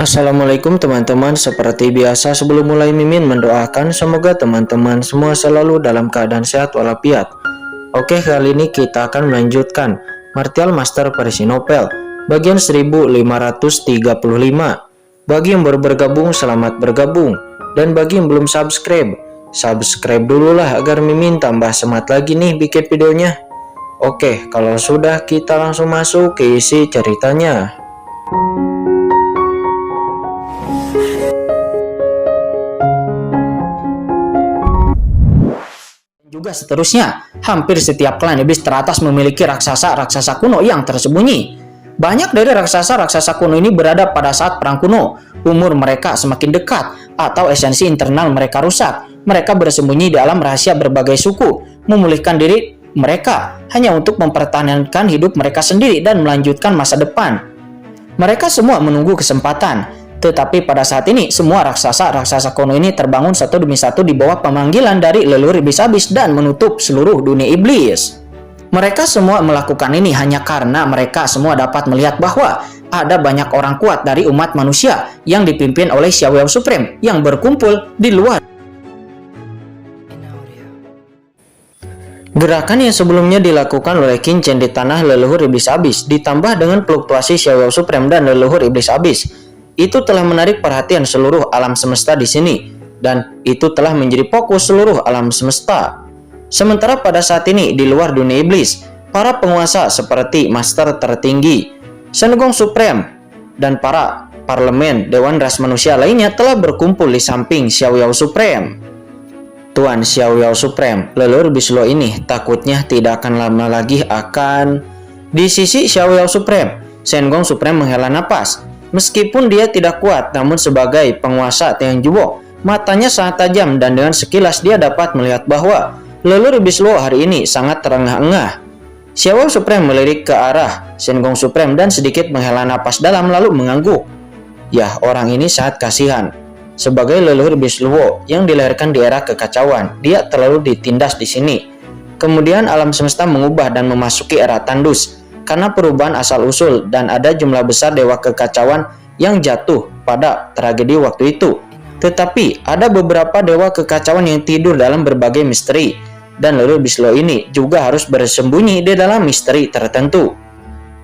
Assalamualaikum teman-teman, seperti biasa sebelum mulai Mimin mendoakan semoga teman-teman semua selalu dalam keadaan sehat walafiat. Oke, kali ini kita akan melanjutkan Martial Master Persinopel bagian 1535. Bagi yang baru bergabung, selamat bergabung. Dan bagi yang belum subscribe, subscribe dulu lah agar Mimin tambah semangat lagi nih bikin videonya. Oke, kalau sudah kita langsung masuk ke isi ceritanya. Juga seterusnya, hampir setiap klan iblis teratas memiliki raksasa-raksasa kuno yang tersembunyi. Banyak dari raksasa-raksasa kuno ini berada pada saat perang kuno. Umur mereka semakin dekat atau esensi internal mereka rusak. Mereka bersembunyi dalam rahasia berbagai suku, memulihkan diri mereka hanya untuk mempertahankan hidup mereka sendiri dan melanjutkan masa depan. Mereka semua menunggu kesempatan. Tetapi pada saat ini, semua raksasa-raksasa kuno ini terbangun satu demi satu di bawah pemanggilan dari leluhur iblis-abis dan menutup seluruh dunia iblis. Mereka semua melakukan ini hanya karena mereka semua dapat melihat bahwa ada banyak orang kuat dari umat manusia yang dipimpin oleh Xiao Yao Supreme yang berkumpul di luar. Gerakan yang sebelumnya dilakukan oleh Qin Chen di tanah leluhur iblis-abis ditambah dengan fluktuasi Xiao Yao Supreme dan leluhur iblis-abis itu telah menarik perhatian seluruh alam semesta di sini, dan itu telah menjadi fokus seluruh alam semesta. Sementara pada saat ini di luar dunia iblis, para penguasa seperti Master tertinggi, Shen Gong Supreme, dan para parlemen Dewan Ras Manusia lainnya telah berkumpul di samping Xiao Yao Supreme. Tuan Xiao Yao Supreme, leluhur iblis Luo ini takutnya tidak akan lama lagi akan... Di sisi Xiao Yao Supreme, Shen Gong Supreme menghela napas. Meskipun dia tidak kuat, namun sebagai penguasa Tiang Jubo, matanya sangat tajam dan dengan sekilas dia dapat melihat bahwa leluhur iblis Luo hari ini sangat terengah-engah. Xiao Yao Supreme melirik ke arah Shen Gong Supreme dan sedikit menghela napas dalam lalu mengangguk. Yah, orang ini sangat kasihan. Sebagai leluhur iblis Luo yang dilahirkan di era kekacauan, dia terlalu ditindas di sini. Kemudian alam semesta mengubah dan memasuki era tandus karena perubahan asal-usul dan ada jumlah besar dewa kekacauan yang jatuh pada tragedi waktu itu. Tetapi ada beberapa dewa kekacauan yang tidur dalam berbagai misteri, dan leluhur iblis Luo ini juga harus bersembunyi di dalam misteri tertentu.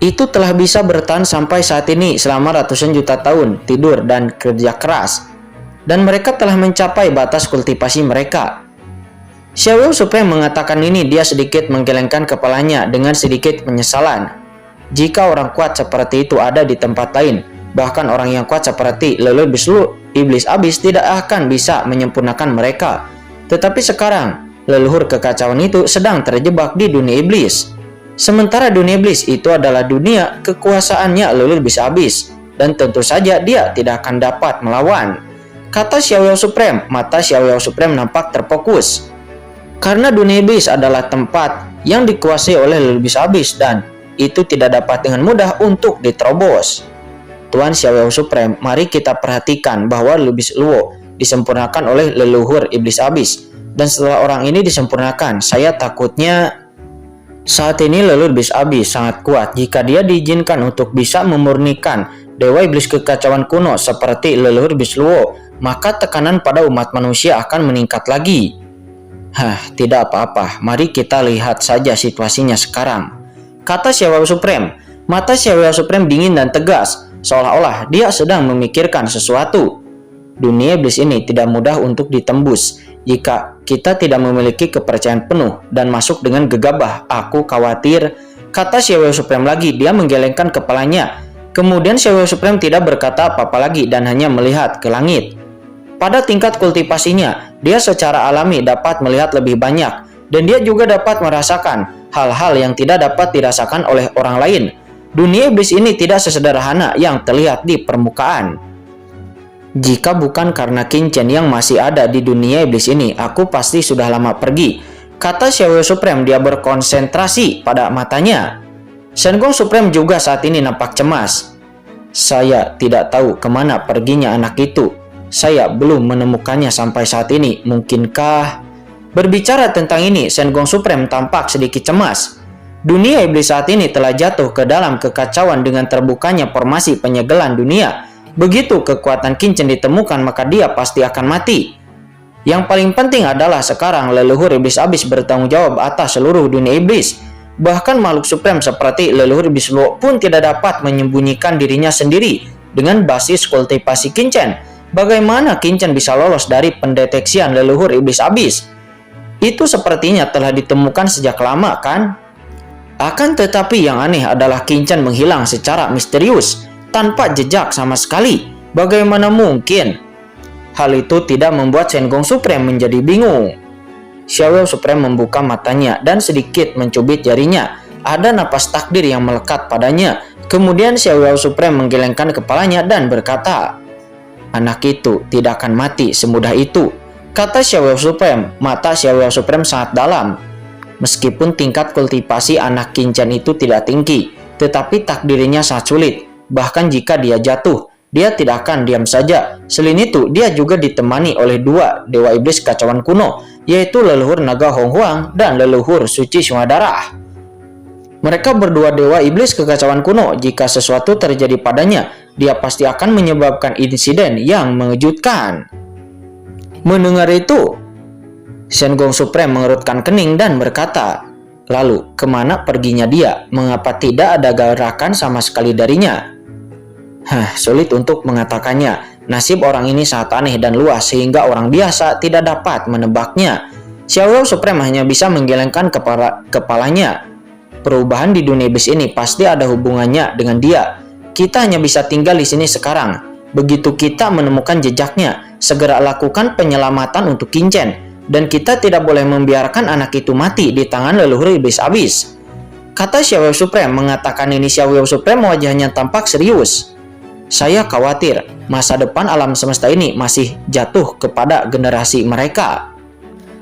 Itu telah bisa bertahan sampai saat ini selama ratusan juta tahun tidur dan kerja keras, dan mereka telah mencapai batas kultivasi mereka. Xiao Yao Supreme mengatakan ini, dia sedikit menggelengkan kepalanya dengan sedikit penyesalan. Jika orang kuat seperti itu ada di tempat lain, bahkan orang yang kuat seperti leluhur iblis abis tidak akan bisa menyempurnakan mereka. Tetapi sekarang, leluhur kekacauan itu sedang terjebak di dunia iblis. Sementara dunia iblis itu adalah dunia kekuasaannya leluhur iblis abis, dan tentu saja dia tidak akan dapat melawan. Kata Xiao Yao Supreme, mata Xiao Yao Supreme nampak terfokus. Karena dunia iblis adalah tempat yang dikuasai oleh leluhur iblis abis dan itu tidak dapat dengan mudah untuk diterobos. Tuan Xiao Yao Supreme, mari kita perhatikan bahwa leluhur iblis Luo disempurnakan oleh leluhur iblis abis, dan setelah orang ini disempurnakan, saya takutnya saat ini leluhur iblis abis sangat kuat. Jika dia diizinkan untuk bisa memurnikan dewa iblis kekacauan kuno seperti leluhur iblis Luo, maka tekanan pada umat manusia akan meningkat lagi. Tidak apa-apa, mari kita lihat saja situasinya sekarang, kata Xiao Yao Supreme. Mata Xiao Yao Supreme dingin dan tegas, seolah-olah dia sedang memikirkan sesuatu. Dunia iblis ini tidak mudah untuk ditembus jika kita tidak memiliki kepercayaan penuh dan masuk dengan gegabah. Aku khawatir, kata Xiao Yao Supreme lagi. Dia menggelengkan kepalanya. Kemudian Xiao Yao Supreme tidak berkata apa-apa lagi dan hanya melihat ke langit. Pada tingkat kultivasinya, dia secara alami dapat melihat lebih banyak, dan dia juga dapat merasakan hal-hal yang tidak dapat dirasakan oleh orang lain. Dunia iblis ini tidak sesederhana yang terlihat di permukaan. Jika bukan karena Qin Chen yang masih ada di dunia iblis ini, aku pasti sudah lama pergi, kata Xiao Yao Supreme. Dia berkonsentrasi pada matanya. Shen Gong Supreme juga saat ini nampak cemas. Saya tidak tahu kemana perginya anak itu. Saya belum menemukannya sampai saat ini. Mungkinkah... Berbicara tentang ini, Shen Gong Supreme tampak sedikit cemas. Dunia iblis saat ini telah jatuh ke dalam kekacauan dengan terbukanya formasi penyegelan dunia Begitu kekuatan Qin Chen ditemukan, maka dia pasti akan mati. Yang paling penting adalah sekarang leluhur iblis abis bertanggung jawab atas seluruh dunia iblis. Bahkan makhluk supreme seperti leluhur iblis Luo pun tidak dapat menyembunyikan dirinya sendiri dengan basis kultivasi Qin Chen. Bagaimana Qin Chen bisa lolos dari pendeteksian leluhur iblis abis? Itu sepertinya telah ditemukan sejak lama, kan? Akan tetapi yang aneh adalah Qin Chen menghilang secara misterius, tanpa jejak sama sekali. Bagaimana mungkin? Hal itu tidak membuat Shen Gong Supreme menjadi bingung. Xiao Supreme membuka matanya dan sedikit mencubit jarinya. Ada napas takdir yang melekat padanya. Kemudian Xiao Supreme menggelengkan kepalanya dan berkata, "Anak itu tidak akan mati semudah itu," kata Xiao Supreme. Mata Xiao Supreme sangat dalam. Meskipun tingkat kultivasi anak Qin Chen itu tidak tinggi, tetapi takdirnya sangat sulit. Bahkan jika dia jatuh, dia tidak akan diam saja. Selain itu, dia juga ditemani oleh dua dewa iblis kacauan kuno, yaitu leluhur naga Hong Huang dan leluhur suci Sungai Darah. Mereka berdua dewa iblis kekacauan kuno. Jika sesuatu terjadi padanya, dia pasti akan menyebabkan insiden yang mengejutkan. Mendengar itu, Shen Gong Supreme mengerutkan kening dan berkata, "Lalu, kemana perginya dia? Mengapa tidak ada gerakan sama sekali darinya?" Sulit untuk mengatakannya. Nasib orang ini sangat aneh dan luas sehingga orang biasa tidak dapat menebaknya. Xiao Supreme hanya bisa menggelengkan kepalanya. Perubahan di dunia iblis ini pasti ada hubungannya dengan dia. Kita hanya bisa tinggal di sini sekarang. Begitu kita menemukan jejaknya, segera lakukan penyelamatan untuk Qin Chen. Dan kita tidak boleh membiarkan anak itu mati di tangan leluhur iblis abis, kata Xiao Supreme. Mengatakan ini, Xiao Supreme wajahnya tampak serius. "Saya khawatir masa depan alam semesta ini masih jatuh kepada generasi mereka."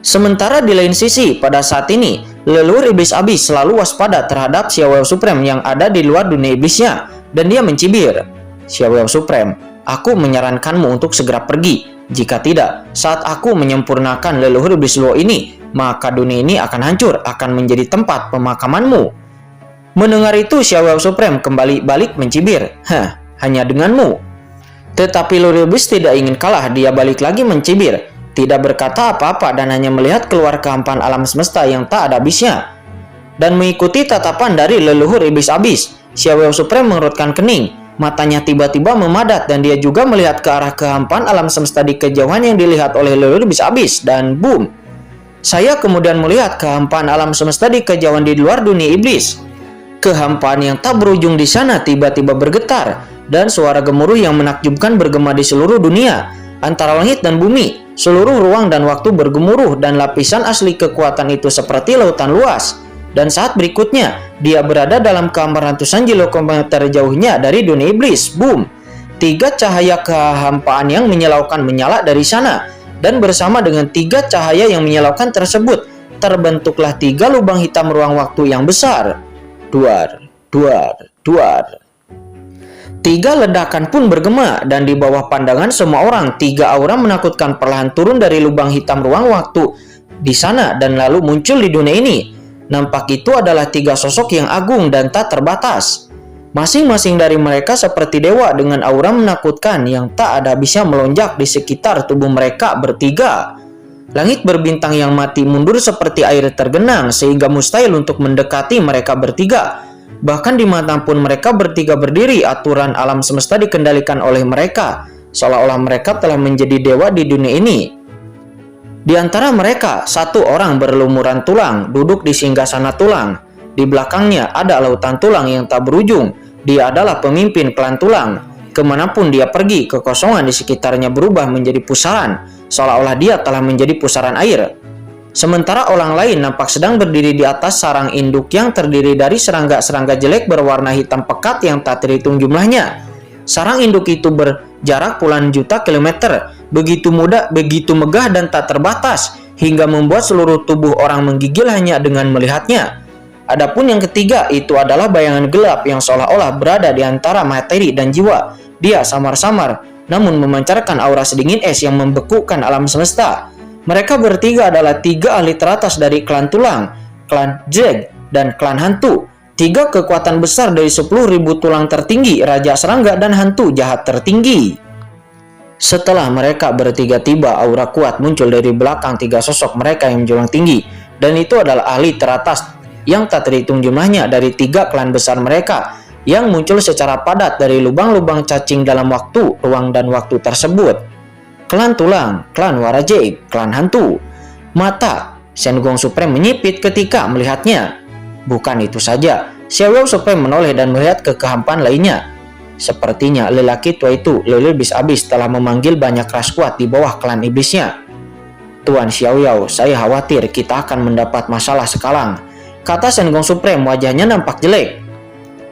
Sementara di lain sisi, pada saat ini, leluhur iblis abis selalu waspada terhadap Xiao Supreme yang ada di luar dunia iblisnya, dan dia mencibir, "Xiao Supreme, aku menyarankanmu untuk segera pergi. Jika tidak, saat aku menyempurnakan leluhur iblis Luo ini, maka dunia ini akan hancur, akan menjadi tempat pemakamanmu." Mendengar itu, Xiao Supreme kembali balik mencibir, "Hanya denganmu." Tetapi leluhur iblis tidak ingin kalah. Dia balik lagi mencibir, tidak berkata apa-apa dan hanya melihat keluar kehampaan alam semesta yang tak ada habisnya. Dan mengikuti tatapan dari leluhur iblis abis, Xiao Supreme mengerutkan kening. Matanya tiba-tiba memadat dan dia juga melihat ke arah kehampaan alam semesta di kejauhan yang dilihat oleh leluhur iblis abis, dan boom. Saya kemudian melihat kehampaan alam semesta di kejauhan di luar dunia iblis. Kehampaan yang tak berujung di sana tiba-tiba bergetar, dan suara gemuruh yang menakjubkan bergema di seluruh dunia. Antara langit dan bumi, seluruh ruang dan waktu bergemuruh, dan lapisan asli kekuatan itu seperti lautan luas. Dan saat berikutnya, dia berada dalam kehampaan ratusan kilometer jauhnya dari dunia iblis. Boom! 3 cahaya kehampaan yang menyilaukan menyala dari sana. Dan bersama dengan 3 cahaya yang menyilaukan tersebut, terbentuklah 3 lubang hitam ruang waktu yang besar. Duar, duar, duar. 3 ledakan pun bergema, dan di bawah pandangan semua orang, 3 aura menakutkan perlahan turun dari lubang hitam ruang waktu di sana dan lalu muncul di dunia ini. Nampak itu adalah 3 sosok yang agung dan tak terbatas. Masing-masing dari mereka seperti dewa dengan aura menakutkan yang tak ada habisnya melonjak di sekitar tubuh mereka bertiga. Langit berbintang yang mati mundur seperti air tergenang sehingga mustahil untuk mendekati mereka bertiga. Bahkan dimanapun mereka bertiga berdiri, aturan alam semesta dikendalikan oleh mereka, seolah-olah mereka telah menjadi dewa di dunia ini. Di antara mereka, 1 orang berlumuran tulang, duduk di singgasana tulang. Di belakangnya ada lautan tulang yang tak berujung. Dia adalah pemimpin klan tulang. Kemanapun dia pergi, kekosongan di sekitarnya berubah menjadi pusaran, seolah-olah dia telah menjadi pusaran air. Sementara orang lain nampak sedang berdiri di atas sarang induk yang terdiri dari serangga-serangga jelek berwarna hitam pekat yang tak terhitung jumlahnya. Sarang induk itu berjarak puluhan juta kilometer, begitu mudah, begitu megah dan tak terbatas, hingga membuat seluruh tubuh orang menggigil hanya dengan melihatnya. Adapun yang ketiga, itu adalah bayangan gelap yang seolah-olah berada di antara materi dan jiwa. Dia samar-samar, namun memancarkan aura sedingin es yang membekukan alam semesta. Mereka bertiga adalah 3 ahli teratas dari klan tulang, klan Jeg, dan klan hantu. Tiga kekuatan besar dari 10.000 tulang tertinggi, Raja Serangga dan hantu jahat tertinggi. Setelah mereka bertiga tiba, aura kuat muncul dari belakang tiga sosok mereka yang menjulang tinggi. Dan itu adalah ahli teratas yang tak terhitung jumlahnya dari tiga klan besar mereka yang muncul secara padat dari lubang-lubang cacing dalam waktu, ruang, dan waktu tersebut. Klan Tulang, Klan Warajeg, Klan Hantu. Mata Shen Gong Supreme menyipit ketika melihatnya. Bukan itu saja, Xiao Supreme menoleh dan melihat ke kehampaan lainnya. Sepertinya lelaki tua itu leluhur iblis abis telah memanggil banyak ras kuat di bawah klan iblisnya. Tuan Xiao, saya khawatir kita akan mendapat masalah sekarang, kata Shen Gong Supreme. Wajahnya nampak jelek.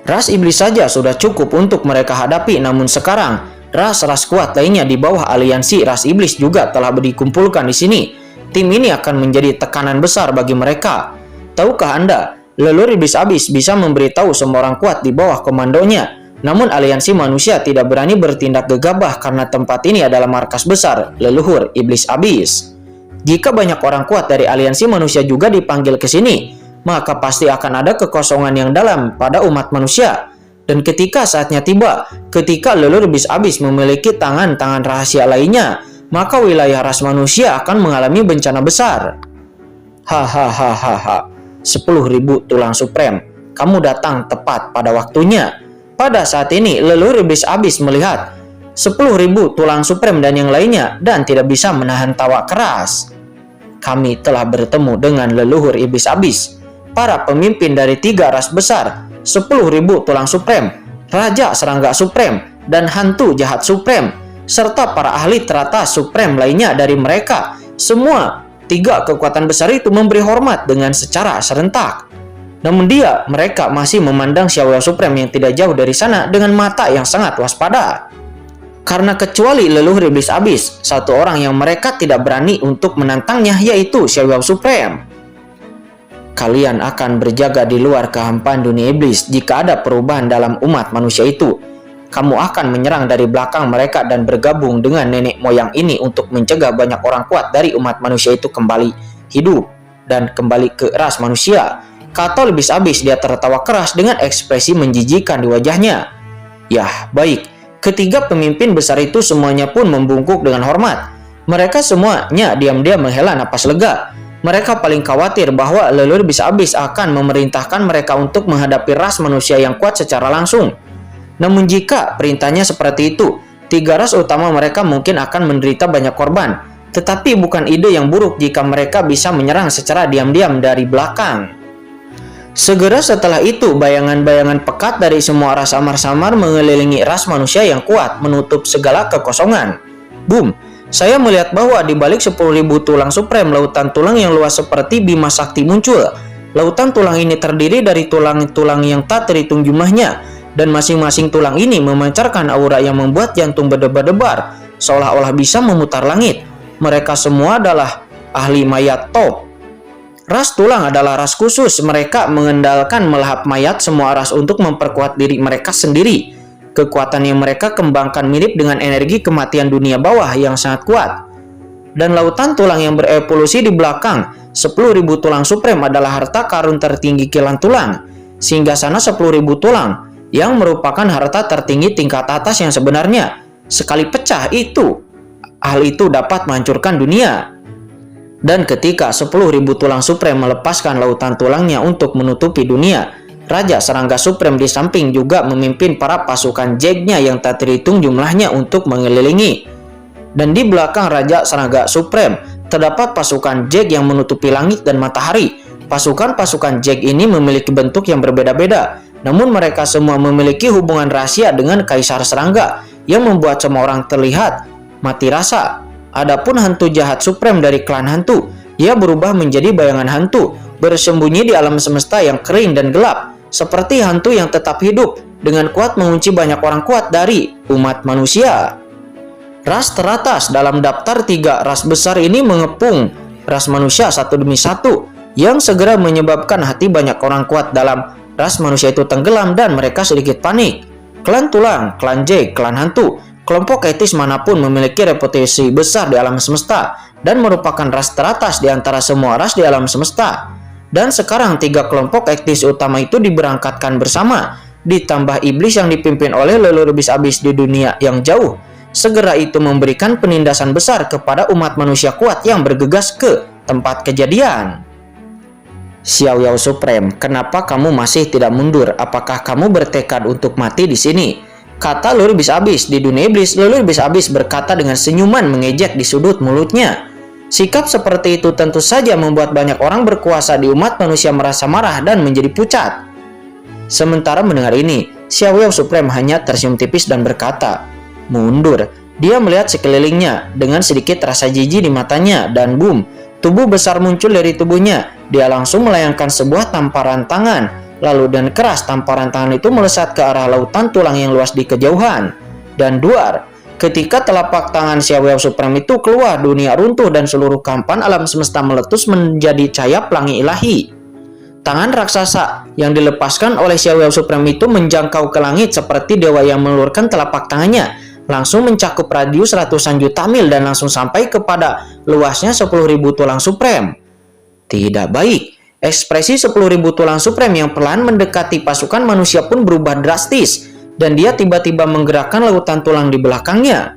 Ras iblis saja sudah cukup untuk mereka hadapi, namun sekarang ras-ras kuat lainnya di bawah aliansi ras iblis juga telah dikumpulkan di sini. Tim ini akan menjadi tekanan besar bagi mereka. Tahukah Anda, leluhur iblis abis bisa memberitahu semua orang kuat di bawah komandonya. Namun aliansi manusia tidak berani bertindak gegabah karena tempat ini adalah markas besar leluhur iblis abis. Jika banyak orang kuat dari aliansi manusia juga dipanggil ke sini, maka pasti akan ada kekosongan yang dalam pada umat manusia. Dan ketika saatnya tiba, ketika leluhur iblis abis memiliki tangan-tangan rahasia lainnya, maka wilayah ras manusia akan mengalami bencana besar. Hahaha. 10.000 tulang supreme, kamu datang tepat pada waktunya. Pada saat ini leluhur iblis abis melihat 10.000 tulang supreme dan yang lainnya dan tidak bisa menahan tawa keras. Kami telah bertemu dengan leluhur iblis abis, para pemimpin dari tiga ras besar, 10.000 tulang supreme, Raja Serangga Supreme, dan hantu jahat supreme, serta para ahli teratas supreme lainnya dari mereka. Semua tiga kekuatan besar itu memberi hormat dengan secara serentak. Namun mereka masih memandang Xiao Supreme yang tidak jauh dari sana dengan mata yang sangat waspada. Karena kecuali leluhur iblis abis, satu orang yang mereka tidak berani untuk menantangnya yaitu Xiao Supreme. Kalian akan berjaga di luar kehampaan dunia iblis jika ada perubahan dalam umat manusia itu. Kamu akan menyerang dari belakang mereka dan bergabung dengan nenek moyang ini untuk mencegah banyak orang kuat dari umat manusia itu kembali hidup dan kembali ke ras manusia, kata iblis abis. Dia tertawa keras dengan ekspresi menjijikan di wajahnya. Yah, baik. Ketiga pemimpin besar itu semuanya pun membungkuk dengan hormat. Mereka semuanya diam-diam menghela napas lega. Mereka paling khawatir bahwa leluhur iblis abis akan memerintahkan mereka untuk menghadapi ras manusia yang kuat secara langsung. Namun jika perintahnya seperti itu, tiga ras utama mereka mungkin akan menderita banyak korban. Tetapi bukan ide yang buruk jika mereka bisa menyerang secara diam-diam dari belakang. Segera setelah itu, bayangan-bayangan pekat dari semua ras samar-samar mengelilingi ras manusia yang kuat, menutup segala kekosongan. Boom! Saya melihat bahwa di balik 10.000 tulang supreme, lautan tulang yang luas seperti Bima Sakti muncul. Lautan tulang ini terdiri dari tulang-tulang yang tak terhitung jumlahnya, dan masing-masing tulang ini memancarkan aura yang membuat jantung berdebar-debar, seolah-olah bisa memutar langit. Mereka semua adalah ahli mayat top. Ras tulang adalah ras khusus. Mereka mengandalkan melahap mayat semua ras untuk memperkuat diri mereka sendiri. Kekuatan yang mereka kembangkan mirip dengan energi kematian dunia bawah yang sangat kuat. Dan lautan tulang yang berevolusi di belakang 10.000 tulang supreme adalah harta karun tertinggi kilan tulang. Sehingga sana 10.000 tulang yang merupakan harta tertinggi tingkat atas yang sebenarnya. Sekali pecah itu, hal itu dapat menghancurkan dunia. Dan ketika 10.000 tulang supreme melepaskan lautan tulangnya untuk menutupi dunia, Raja Serangga Supreme di samping juga memimpin para pasukan Jeg-nya yang tak terhitung jumlahnya untuk mengelilingi. Dan di belakang Raja Serangga Supreme terdapat pasukan Jeg yang menutupi langit dan matahari. Pasukan-pasukan Jeg ini memiliki bentuk yang berbeda-beda, namun mereka semua memiliki hubungan rahasia dengan Kaisar Serangga yang membuat semua orang terlihat mati rasa. Adapun hantu jahat supreme dari klan hantu, ia berubah menjadi bayangan hantu, bersembunyi di alam semesta yang kering dan gelap, seperti hantu yang tetap hidup dengan kuat mengunci banyak orang kuat dari umat manusia. Ras teratas dalam daftar tiga ras besar ini mengepung ras manusia satu demi satu, yang segera menyebabkan hati banyak orang kuat dalam ras manusia itu tenggelam dan mereka sedikit panik. Klan tulang, klan Jeg, klan hantu, kelompok etis manapun memiliki reputasi besar di alam semesta dan merupakan ras teratas di antara semua ras di alam semesta. Dan sekarang 3 kelompok etnis utama itu diberangkatkan bersama, ditambah iblis yang dipimpin oleh leluhur iblis di dunia yang jauh. Segera itu memberikan penindasan besar kepada umat manusia kuat yang bergegas ke tempat kejadian. Xiao Yao Supreme, kenapa kamu masih tidak mundur? Apakah kamu bertekad untuk mati di sini? Kata leluhur iblis di dunia iblis. Leluhur iblis berkata dengan senyuman mengejek di sudut mulutnya. Sikap seperti itu tentu saja membuat banyak orang berkuasa di umat manusia merasa marah dan menjadi pucat. Sementara mendengar ini, Xiao Yao Supreme hanya tersenyum tipis dan berkata, "Mundur." Dia melihat sekelilingnya dengan sedikit rasa jijik di matanya dan boom, tubuh besar muncul dari tubuhnya. Dia langsung melayangkan sebuah tamparan tangan. Lalu dan keras tamparan tangan itu melesat ke arah lautan tulang yang luas di kejauhan. Dan duar, ketika telapak tangan Xiao Yao Supreme itu keluar, dunia runtuh dan seluruh kampan alam semesta meletus menjadi cahaya pelangi ilahi. Tangan raksasa yang dilepaskan oleh Xiao Yao Supreme itu menjangkau ke langit seperti dewa yang melulurkan telapak tangannya, langsung mencakup radius ratusan juta mil dan langsung sampai kepada luasnya 10.000 tulang supreme. Tidak baik. Ekspresi 10.000 tulang supreme yang perlahan mendekati pasukan manusia pun berubah drastis, dan dia tiba-tiba menggerakkan lautan tulang di belakangnya.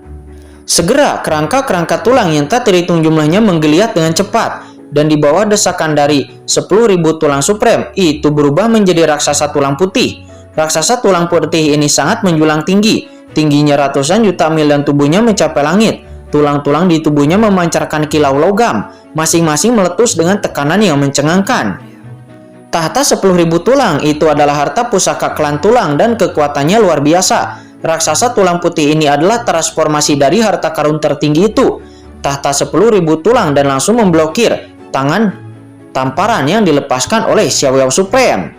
Segera kerangka-kerangka tulang yang tak terhitung jumlahnya menggeliat dengan cepat, dan di bawah desakan dari 10.000 tulang supreme itu berubah menjadi raksasa tulang putih. Raksasa tulang putih ini sangat menjulang tinggi, tingginya ratusan juta mil dan tubuhnya mencapai langit. Tulang-tulang di tubuhnya memancarkan kilau logam, masing-masing meletus dengan tekanan yang mencengangkan. Tahta 10.000 tulang itu adalah harta pusaka klan tulang dan kekuatannya luar biasa. Raksasa tulang putih ini adalah transformasi dari harta karun tertinggi itu. Tahta 10.000 tulang dan langsung memblokir tangan tamparan yang dilepaskan oleh Xiao Yao Supreme.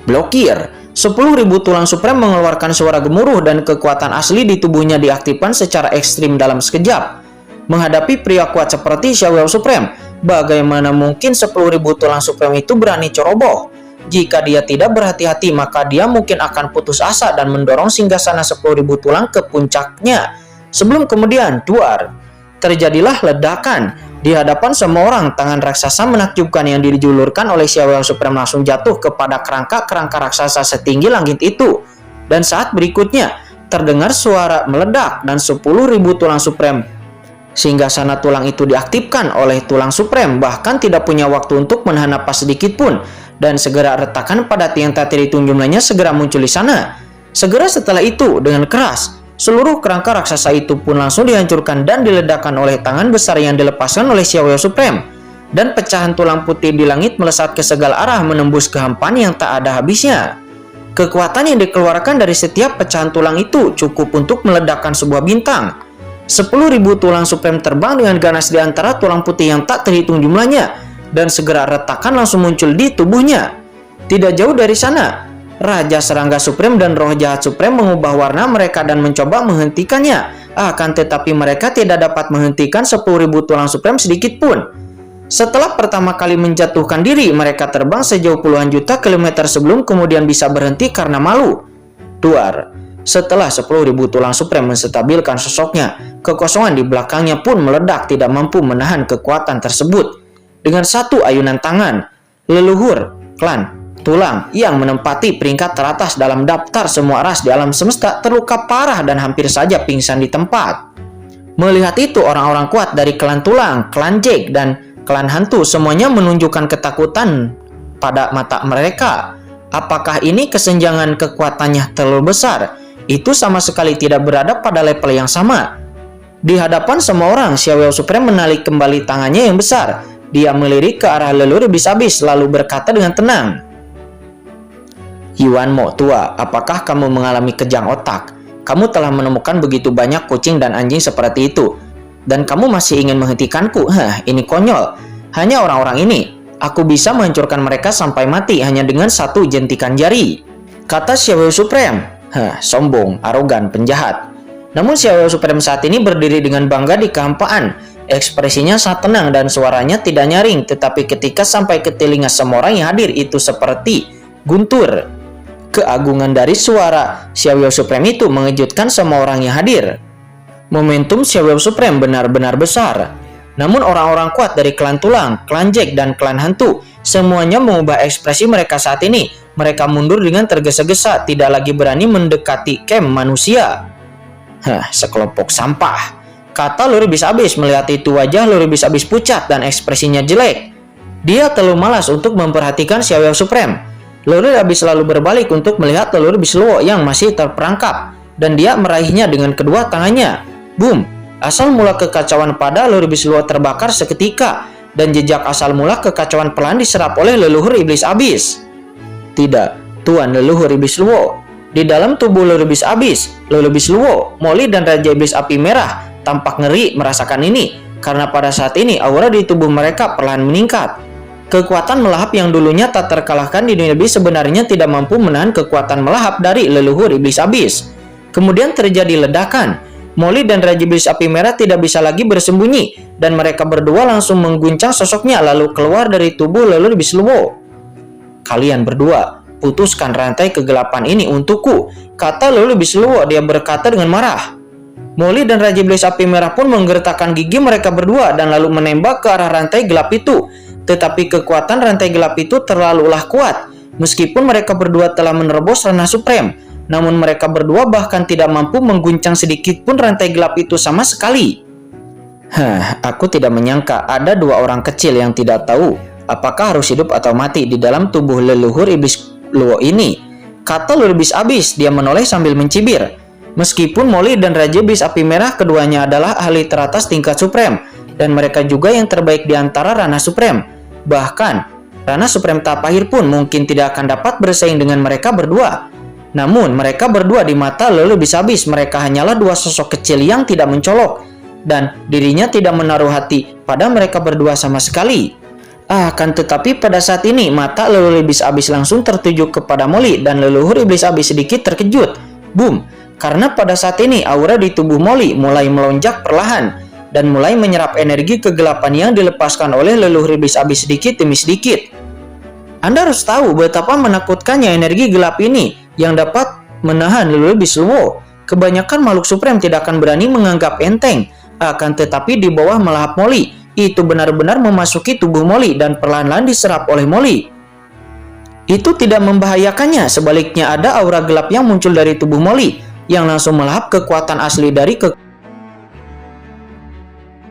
Blokir. 10.000 tulang supreme mengeluarkan suara gemuruh dan kekuatan asli di tubuhnya diaktifkan secara ekstrim dalam sekejap. Menghadapi pria kuat seperti Xiao Yao Supreme, bagaimana mungkin 10.000 tulang supreme itu berani ceroboh? Jika dia tidak berhati-hati, maka dia mungkin akan putus asa dan mendorong singgasana 10.000 tulang ke puncaknya. Sebelum kemudian, duar, terjadilah ledakan. Di hadapan semua orang, tangan raksasa menakjubkan yang dijulurkan oleh Xiao Yao Supreme langsung jatuh kepada kerangka-kerangka raksasa setinggi langit itu. Dan saat berikutnya, terdengar suara meledak dan 10.000 tulang supreme. Singgasana tulang itu diaktifkan oleh tulang supreme, bahkan tidak punya waktu untuk menahan napas sedikit pun. Dan segera retakan pada yang tak terhitung jumlahnya segera muncul di sana. Segera setelah itu, dengan keras, seluruh kerangka raksasa itu pun langsung dihancurkan dan diledakkan oleh tangan besar yang dilepaskan oleh Xiao Yao Supreme. Dan pecahan tulang putih di langit melesat ke segala arah menembus kehampaan yang tak ada habisnya. Kekuatan yang dikeluarkan dari setiap pecahan tulang itu cukup untuk meledakkan sebuah bintang. 10.000 tulang supreme terbang dengan ganas di antara tulang putih yang tak terhitung jumlahnya, dan segera retakan langsung muncul di tubuhnya. Tidak jauh dari sana, Raja Serangga Supreme dan Roh Jahat Supreme mengubah warna mereka dan mencoba menghentikannya. Akan tetapi mereka tidak dapat menghentikan 10.000 tulang supreme sedikit pun. Setelah pertama kali menjatuhkan diri, mereka terbang sejauh puluhan juta kilometer sebelum kemudian bisa berhenti karena malu. Duar. Setelah 10.000 tulang supreme menstabilkan sosoknya, kekosongan di belakangnya pun meledak, tidak mampu menahan kekuatan tersebut. Dengan satu ayunan tangan, leluhur klan tulang yang menempati peringkat teratas dalam daftar semua ras di alam semesta terluka parah dan hampir saja pingsan di tempat. Melihat itu, orang-orang kuat dari klan tulang, klan Jake, dan klan hantu semuanya menunjukkan ketakutan pada mata mereka. Apakah ini kesenjangan kekuatannya terlalu besar? Itu sama sekali tidak berada pada level yang sama. Di hadapan semua orang, Xiao Yao Supreme menarik kembali tangannya yang besar. Dia melirik ke arah leluhur iblis lalu berkata dengan tenang, "Yuan Mo tua, apakah kamu mengalami kejang otak? Kamu telah menemukan begitu banyak kucing dan anjing seperti itu, dan kamu masih ingin menghentikanku? Ini konyol. Hanya orang-orang ini, aku bisa menghancurkan mereka sampai mati hanya dengan satu jentikan jari," kata Xiao Yao Supreme. Sombong, arogan, penjahat. Namun Xiao Yao Supreme saat ini berdiri dengan bangga di kehampaan. Ekspresinya sangat tenang dan suaranya tidak nyaring, tetapi ketika sampai ke telinga semua orang yang hadir itu seperti guntur. Keagungan dari suara Xiao Yao Supreme itu mengejutkan semua orang yang hadir. Momentum Xiao Yao Supreme benar-benar besar. Namun orang-orang kuat dari klan tulang, klan Jack, dan klan hantu semuanya mengubah ekspresi mereka saat ini. Mereka mundur dengan tergesa-gesa, tidak lagi berani mendekati camp manusia. Sekelompok sampah, kata Lord Iblis Abyss. Melihat itu wajah Lord Iblis Abyss pucat dan ekspresinya jelek. Dia terlalu malas untuk memperhatikan Xiaoyao Supreme. Lord Iblis selalu berbalik untuk melihat Lord Iblis Luo yang masih terperangkap, dan dia meraihnya dengan kedua tangannya. Boom! Asal mula kekacauan pada Lord Iblis Luo terbakar seketika, dan jejak asal mula kekacauan pelan diserap oleh leluhur Iblis Abyss. Tidak, Tuan leluhur Iblis Luo. Di dalam tubuh Lord Iblis Abyss, Lord Iblis Luo, Molly dan Raja Iblis Api Merah tampak ngeri merasakan ini, karena pada saat ini aura di tubuh mereka perlahan meningkat. Kekuatan melahap yang dulunya tak terkalahkan di dunia iblis sebenarnya tidak mampu menahan kekuatan melahap dari leluhur Iblis Abyss. Kemudian terjadi ledakan. Molly dan Raja Iblis Api Merah tidak bisa lagi bersembunyi, dan mereka berdua langsung mengguncang sosoknya lalu keluar dari tubuh leluhur Iblis Luo. Kalian berdua, putuskan rantai kegelapan ini untukku, kata leluhur Iblis Luo. Dia berkata dengan marah. Molly dan Raja Iblis Api Merah pun menggertakkan gigi mereka berdua dan lalu menembak ke arah rantai gelap itu. Tetapi kekuatan rantai gelap itu terlalulah kuat. Meskipun mereka berdua telah menerobos ranah supreme, namun mereka berdua bahkan tidak mampu mengguncang sedikit pun rantai gelap itu sama sekali. Aku tidak menyangka ada dua orang kecil yang tidak tahu apakah harus hidup atau mati di dalam tubuh leluhur Iblis Luo ini, kata Lord Iblis Abyss. Dia menoleh sambil mencibir. Meskipun Molly dan Raja Iblis Api Merah keduanya adalah ahli teratas tingkat supreme, dan mereka juga yang terbaik di antara ranah supreme. Bahkan, ranah supreme tahap akhir pun mungkin tidak akan dapat bersaing dengan mereka berdua. Namun, mereka berdua di mata Lord Iblis Abyss, mereka hanyalah dua sosok kecil yang tidak mencolok, dan dirinya tidak menaruh hati pada mereka berdua sama sekali. Akan tetapi pada saat ini, mata leluhur Iblis Abyss langsung tertuju kepada Molly, dan leluhur Iblis Abyss sedikit terkejut. Boom! Karena pada saat ini aura di tubuh Molly mulai melonjak perlahan dan mulai menyerap energi kegelapan yang dilepaskan oleh leluhur Iblis Abyss sedikit demi sedikit. Anda harus tahu betapa menakutkannya energi gelap ini yang dapat menahan leluhur Iblis Luo. Kebanyakan makhluk supreme tidak akan berani menganggap enteng, akan tetapi di bawah melahap Molly, itu benar-benar memasuki tubuh Molly dan perlahan-lahan diserap oleh Molly. Itu tidak membahayakannya, sebaliknya ada aura gelap yang muncul dari tubuh Molly yang langsung melahap kekuatan asli dari